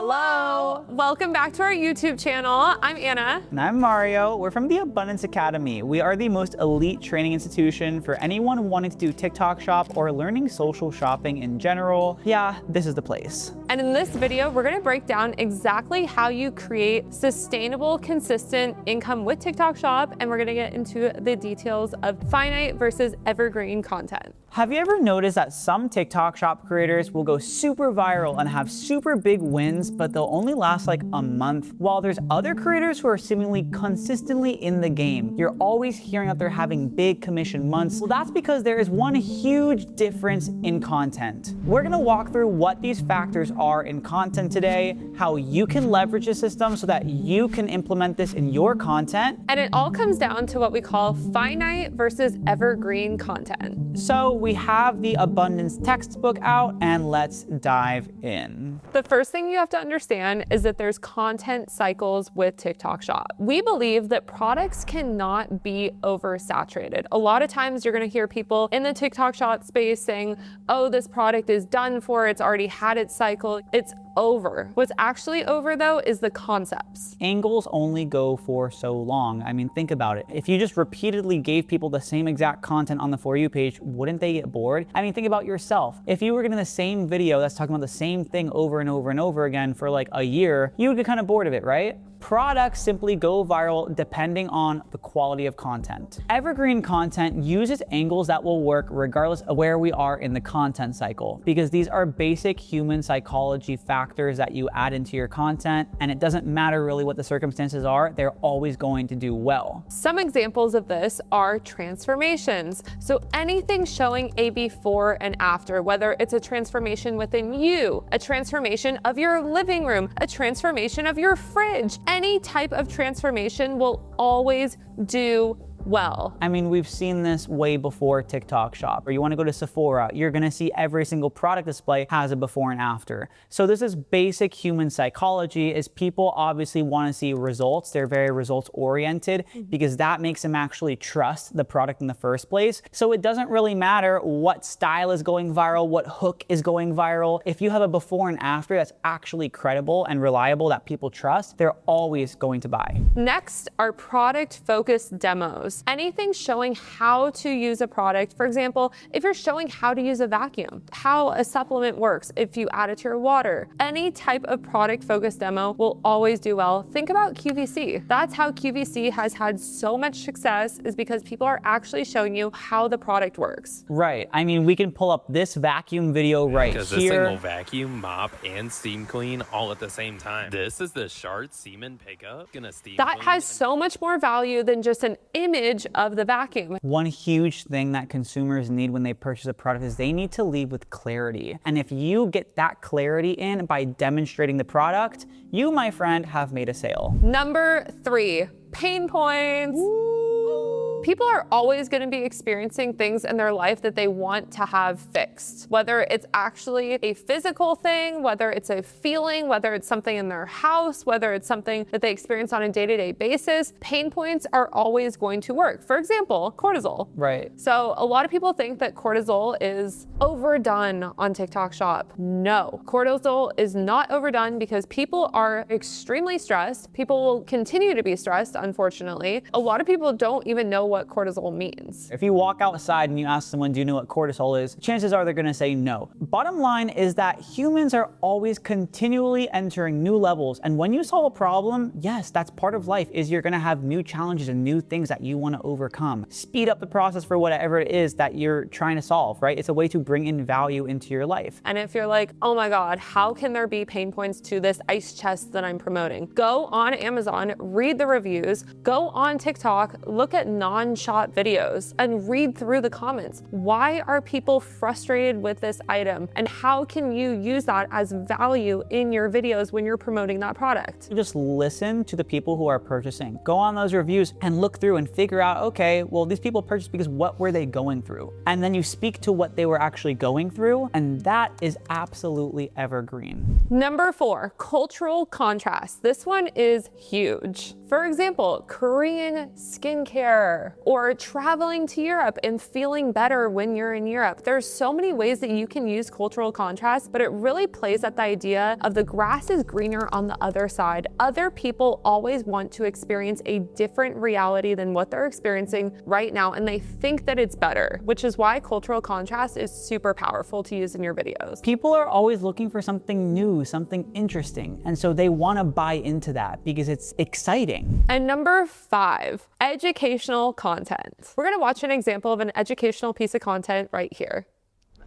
Hello! Welcome back to our YouTube channel. I'm Anna. And I'm Mario. We're from the Abundance Academy. We are the most elite training institution for anyone wanting to do TikTok shop or learning social shopping in general. Yeah, this is the place. And in this video, we're gonna break down exactly how you create sustainable, consistent income with TikTok shop, and we're gonna get into the details of finite versus evergreen content. Have you ever noticed that some TikTok shop creators will go super viral and have super big wins, but they'll only last like a month, while there's other creators who are seemingly consistently in the game? You're always hearing that they're having big commission months. Well, that's because there is one huge difference in content. We're gonna walk through what these factors are in content today, how you can leverage the system so that you can implement this in your content. And it all comes down to what we call finite versus evergreen content. So we have the abundance textbook out, and let's dive in. The first thing you have to understand is that there's content cycles with TikTok shop. We believe that products cannot be oversaturated. A lot of times you're gonna hear people in the TikTok shop space saying, oh, this product is done for, it's already had its cycle, it's over. What's actually over though is the concepts. Angles only go for so long. I mean, think about it. If you just repeatedly gave people the same exact content on the For You page, wouldn't they get bored? I mean, think about yourself. If you were getting the same video that's talking about the same thing over and over and over again for like a year, you would get kind of bored of it, right? Products simply go viral depending on the quality of content. Evergreen content uses angles that will work regardless of where we are in the content cycle, because these are basic human psychology factors that you add into your content, and it doesn't matter really what the circumstances are, they're always going to do well. Some examples of this are transformations. So anything showing a before and after, whether it's a transformation within you, a transformation of your living room, a transformation of your fridge, any type of transformation will always do well. I mean, we've seen this way before TikTok shop. Or you want to go to Sephora, you're gonna see every single product display has a before and after. So this is basic human psychology, is people obviously want to see results. They're very results oriented because that makes them actually trust the product in the first place. So it doesn't really matter what style is going viral, what hook is going viral. If you have a before and after that's actually credible and reliable that people trust, they're always going to buy. Next are product focused demos. Anything showing how to use a product. For example, if you're showing how to use a vacuum, how a supplement works, if you add it to your water, any type of product focused demo will always do well. Think about QVC. That's how QVC has had so much success, is because people are actually showing you how the product works. Right. I mean, we can pull up this vacuum video right here. Because this thing will vacuum, mop, and steam clean all at the same time. This is the Shard Semen Pickup. Gonna steam That clean has so much more value than just an image of the vacuum. One huge thing that consumers need when they purchase a product is they need to leave with clarity. And if you get that clarity in by demonstrating the product, you, my friend, have made a sale. Number 3, pain points. People are always going to be experiencing things in their life that they want to have fixed. Whether it's actually a physical thing, whether it's a feeling, whether it's something in their house, whether it's something that they experience on a day-to-day basis, pain points are always going to work. For example, cortisol. Right. So a lot of people think that cortisol is overdone on TikTok shop. No, cortisol is not overdone because people are extremely stressed. People will continue to be stressed, unfortunately. A lot of people don't even know what cortisol means. If you walk outside and you ask someone, do you know what cortisol is? Chances are they're gonna say no. Bottom line is that humans are always continually entering new levels. And when you solve a problem, yes, that's part of life, is you're gonna have new challenges and new things that you wanna overcome. Speed up the process for whatever it is that you're trying to solve, right? It's a way to bring in value into your life. And if you're like, oh my God, how can there be pain points to this ice chest that I'm promoting? Go on Amazon, read the reviews, go on TikTok, look at non-shot videos and read through the comments. Why are people frustrated with this item? And how can you use that as value in your videos when you're promoting that product? Just listen to the people who are purchasing. Go on those reviews and look through and figure out, okay, well, these people purchased because what were they going through? And then you speak to what they were actually going through, and that is absolutely evergreen. Number 4, cultural contrast. This one is huge. For example, Korean skincare. better, or traveling to Europe and feeling better when you're in Europe. There's so many ways that you can use cultural contrast, but it really plays at the idea of the grass is greener on the other side. Other people always want to experience a different reality than what they're experiencing right now, and they think that it's better, which is why cultural contrast is super powerful to use in your videos. People are always looking for something new, something interesting, and so they want to buy into that because it's exciting. And number 5, educational content. We're gonna watch an example of an educational piece of content right here.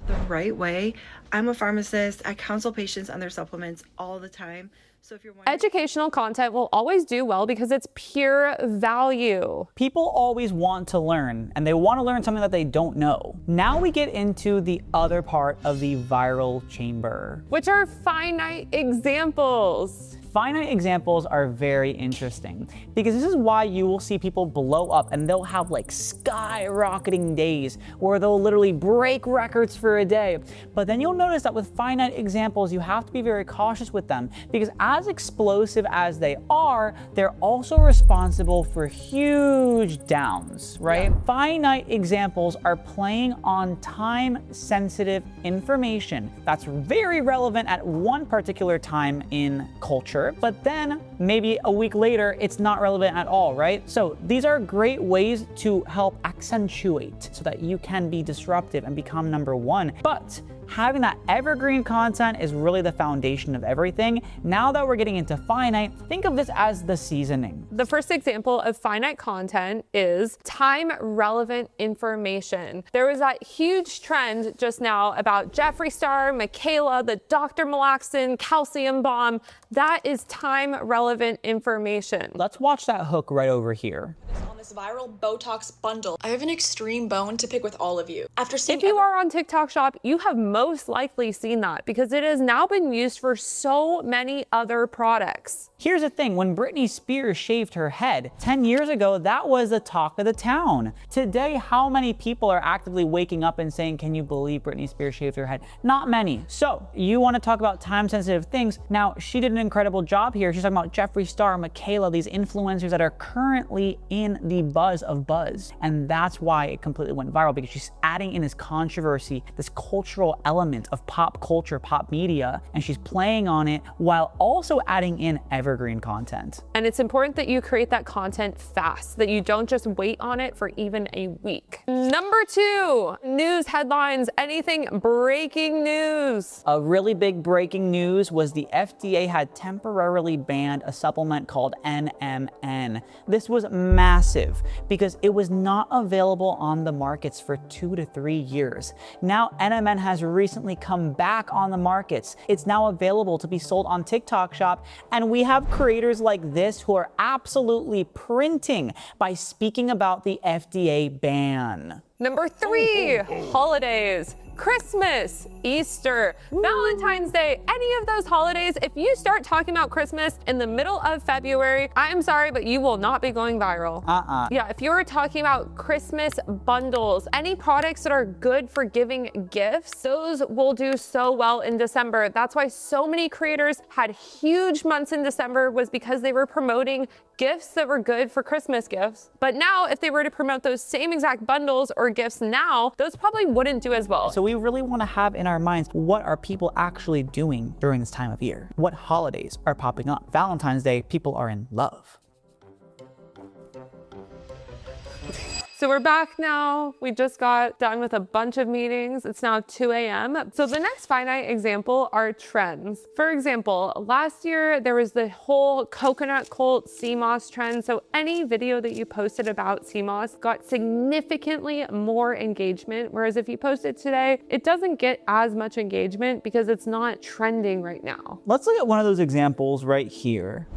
The right way. I'm a pharmacist. I counsel patients on their supplements all the time. So if you're wondering, Educational content will always do well because it's pure value. People always want to learn, and they want to learn something that they don't know. Now we get into the other part of the viral chamber, Which are finite examples. Finite examples are very interesting because this is why you will see people blow up and they'll have like skyrocketing days where they'll literally break records for a day. But then you'll notice that with finite examples, you have to be very cautious with them because as explosive as they are, they're also responsible for huge downs, right? Yeah. Finite examples are playing on time-sensitive information that's very relevant at one particular time in culture. But then maybe a week later, it's not relevant at all, right? So these are great ways to help accentuate so that you can be disruptive and become number one. But having that evergreen content is really the foundation of everything. Now that we're getting into finite, think of this as the seasoning. The first example of finite content is time-relevant information. There was that huge trend just now about Jeffree Star, Michaela, the Dr. Malaxin calcium bomb. That is time-relevant information. Let's watch that hook right over here. On this viral Botox bundle. I have an extreme bone to pick with all of you. After seeing If you are on TikTok Shop, you have most likely seen that because it has now been used for so many other products. Here's the thing, when Britney Spears shaved her head 10 years ago, that was the talk of the town. Today, how many people are actively waking up and saying, can you believe Britney Spears shaved her head? Not many. So you want to talk about time-sensitive things. Now, she did an incredible job here. She's talking about Jeffree Star, Michaela, these influencers that are currently in the buzz of buzz. And that's why it completely went viral, because she's adding in this controversy, this cultural element of pop culture, pop media, and she's playing on it while also adding in evergreen content. And it's important that you create that content fast, that you don't just wait on it for even a week. Number 2, news headlines, anything breaking news. A really big breaking news was the FDA had temporarily banned a supplement called NMN. This was massive because it was not available on the markets for 2 to 3 years. Now NMN has recently come back on the markets. It's now available to be sold on TikTok Shop, and we have creators like this who are absolutely printing by speaking about the FDA ban. Number 3, holidays. Christmas, Easter, Valentine's Day, any of those holidays, if you start talking about Christmas in the middle of February, I'm sorry, but you will not be going viral. Yeah, if you're talking about Christmas bundles, any products that are good for giving gifts, those will do so well in December. That's why so many creators had huge months in December, was because they were promoting gifts that were good for Christmas gifts. But now, if they were to promote those same exact bundles or gifts now, those probably wouldn't do as well. So we really want to have in our minds, what are people actually doing during this time of year? What holidays are popping up? Valentine's Day, people are in love. So we're back now. We just got done with a bunch of meetings. It's now 2 a.m. So the next finite example are trends. For example, last year there was the whole coconut cult sea moss trend. So any video that you posted about sea moss got significantly more engagement. Whereas if you post it today, it doesn't get as much engagement because it's not trending right now. Let's look at one of those examples right here.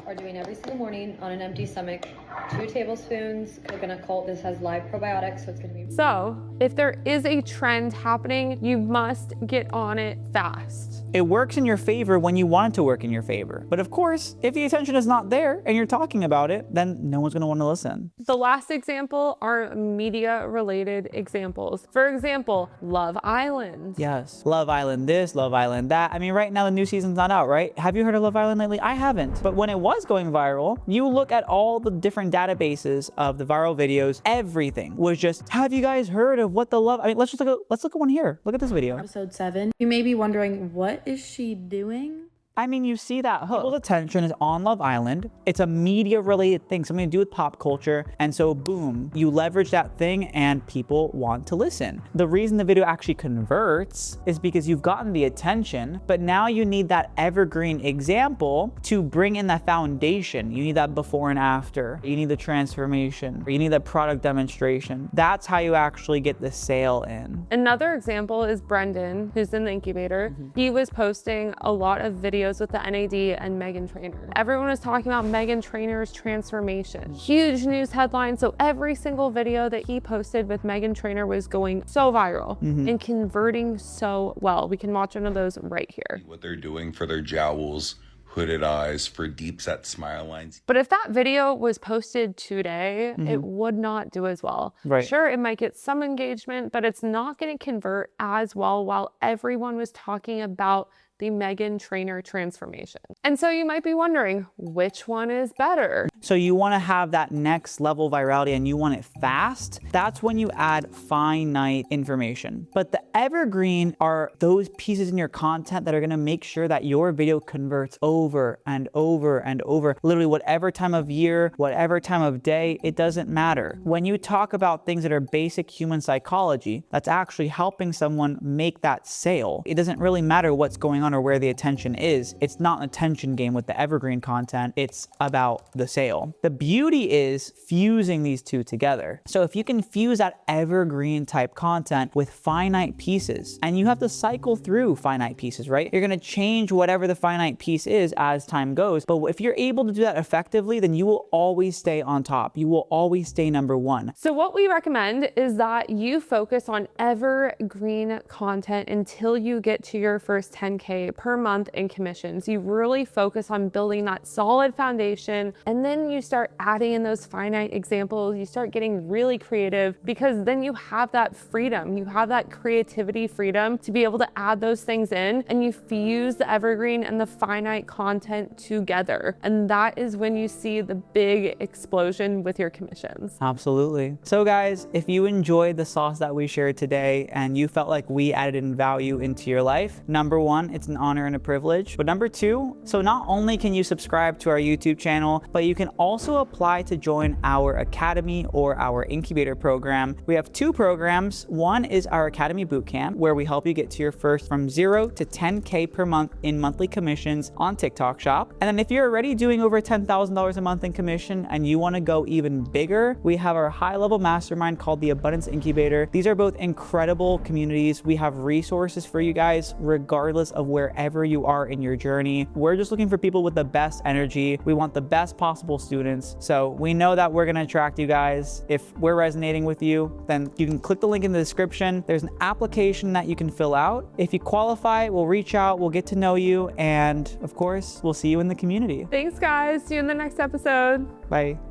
Are doing every single morning on an empty stomach. 2 tablespoons coconut cult. This has live probiotics, so it's gonna be. So if there is a trend happening, you must get on it fast. It works in your favor when you want it to work in your favor. But of course, if the attention is not there and you're talking about it, then no one's gonna wanna listen. The last example are media-related examples. For example, Love Island. Yes, Love Island this, Love Island that. I mean, right now the new season's not out, right? Have you heard of Love Island lately? I haven't. But when it was was going viral, you look at all the different databases of the viral videos, everything was just, have you guys heard of what the love? I mean, let's look at one here. Look at this video. Episode 7. You may be wondering, what is she doing? I mean, you see that hook. People's attention is on Love Island. It's a media related thing, something to do with pop culture. And so boom, you leverage that thing and people want to listen. The reason the video actually converts is because you've gotten the attention, but now you need that evergreen example to bring in that foundation. You need that before and after. You need the transformation. You need the product demonstration. That's how you actually get the sale in. Another example is Brendan, who's in the incubator. He was posting a lot of videos with the NAD and Meghan Trainor. Everyone was talking about Meghan Trainor's transformation. Huge news headline. So every single video that he posted with Meghan Trainor was going so viral and converting so well. We can watch one of those right here. What they're doing for their jowls, hooded eyes, for deep set smile lines. But if that video was posted today, it would not do as well. Right. Sure, it might get some engagement, but it's not going to convert as well while everyone was talking about the Meghan Trainor transformation. And so you might be wondering, which one is better? So you want to have that next level virality and you want it fast. That's when you add finite information. But the evergreen are those pieces in your content that are going to make sure that your video converts over and over and over. Literally whatever time of year, whatever time of day, it doesn't matter. When you talk about things that are basic human psychology, that's actually helping someone make that sale. It doesn't really matter what's going on or where the attention is. It's not an attention game with the evergreen content. It's about the sale. The beauty is fusing these two together. So if you can fuse that evergreen type content with finite pieces, and you have to cycle through finite pieces, right? You're going to change whatever the finite piece is as time goes. But if you're able to do that effectively, then you will always stay on top. You will always stay number one. So what we recommend is that you focus on evergreen content until you get to your first 10K per month in commissions. You really focus on building that solid foundation, and then you start adding in those finite examples. You start getting really creative, because then you have that freedom. You have that creativity freedom to be able to add those things in, and you fuse the evergreen and the finite content together. And that is when you see the big explosion with your commissions. Absolutely. So guys, if you enjoyed the sauce that we shared today and you felt like we added in value into your life, number one, it's an honor and a privilege. But number two, so not only can you subscribe to our YouTube channel, but you can also apply to join our Academy or our Incubator program. We have two programs. One is our Academy Bootcamp, where we help you get to your first from 0 to 10K per month in monthly commissions on TikTok Shop. And then if you're already doing over $10,000 a month in commission and you want to go even bigger, we have our high-level mastermind called the Abundance Incubator. These are both incredible communities. We have resources for you guys regardless of wherever you are in your journey. We're just looking for people with the best energy. We want the best possible students. So we know that we're going to attract you guys. If we're resonating with you, then you can click the link in the description. There's an application that you can fill out. If you qualify, we'll reach out, we'll get to know you, and of course, we'll see you in the community. Thanks, guys. See you in the next episode. Bye.